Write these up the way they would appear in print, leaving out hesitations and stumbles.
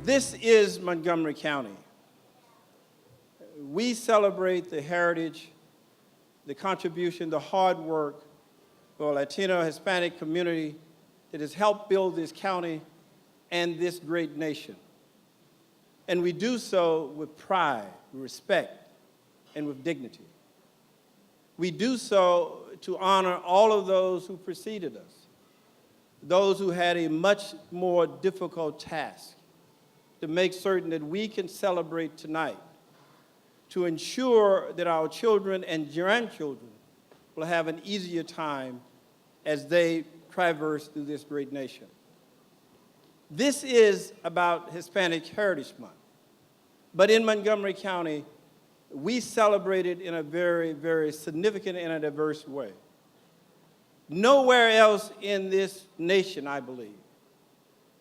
This is Montgomery County. We celebrate the heritage, the contribution, the hard work for a Latino, Hispanic community that has helped build this county and this great nation. And we do so with pride, with respect, and with dignity. We do so to honor all of those who preceded us, those who had a much more difficult task, to make certain that we can celebrate tonight, to ensure that our children and grandchildren will have an easier time as they traverse through this great nation. This is about Hispanic Heritage Month. But in Montgomery County, we celebrate it in a very, very significant and a diverse way. Nowhere else in this nation, I believe,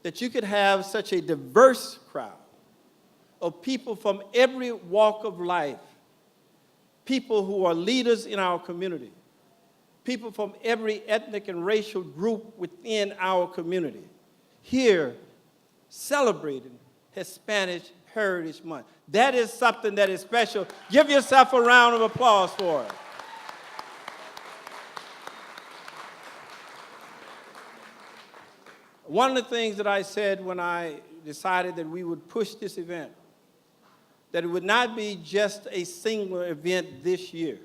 that you could have such a diverse crowd of people from every walk of life, people who are leaders in our community, people from every ethnic and racial group within our community, here celebrating Hispanic Heritage Month. That is something that is special. Give yourself a round of applause for it. One of the things that I said when I decided that we would push this event, that it would not be just a single event this year,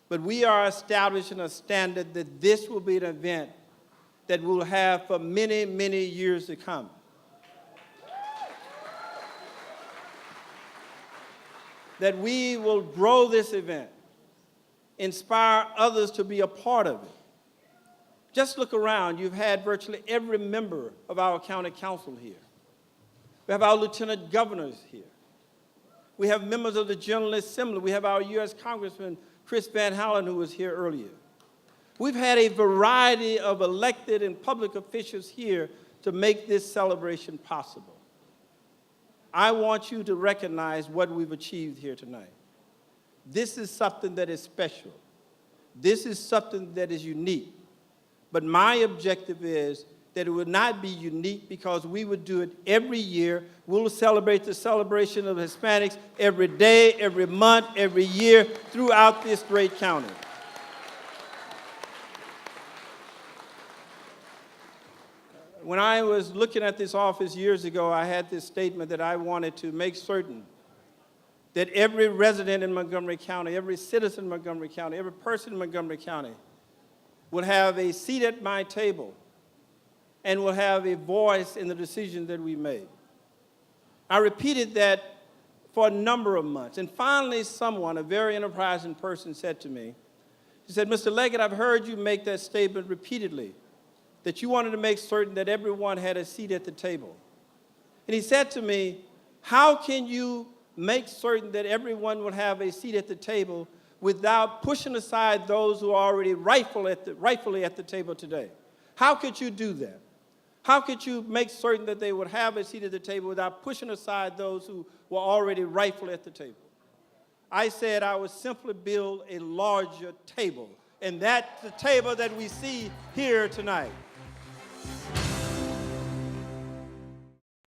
but we are establishing a standard that this will be an event that we'll have for many, many years to come. That we will grow this event, inspire others to be a part of it. Just look around. You've had virtually every member of our county council here. We have our lieutenant governors here. We have members of the General Assembly. We have our U.S. Congressman, Chris Van Hollen, who was here earlier. We've had a variety of elected and public officials here to make this celebration possible. I want you to recognize what we've achieved here tonight. This is something that is special. This is something that is unique. But my objective is that it would not be unique because we would do it every year. We'll celebrate the celebration of Hispanics every day, every month, every year throughout this great county. When I was looking at this office years ago, I had this statement that I wanted to make certain that every resident in Montgomery County, every citizen in Montgomery County, every person in Montgomery County will have a seat at my table and will have a voice in the decision that we made. I repeated that for a number of months, and finally someone, a very enterprising person, said to me, he said, "Mr. Leggett, I've heard you make that statement repeatedly, that you wanted to make certain that everyone had a seat at the table." And he said to me, "How can you make certain that everyone will have a seat at the table without pushing aside those who are already rightfully at the table today? How could you do that? How could you make certain that they would have a seat at the table without pushing aside those who were already rightfully at the table?" I said I would simply build a larger table, and that's the table that we see here tonight.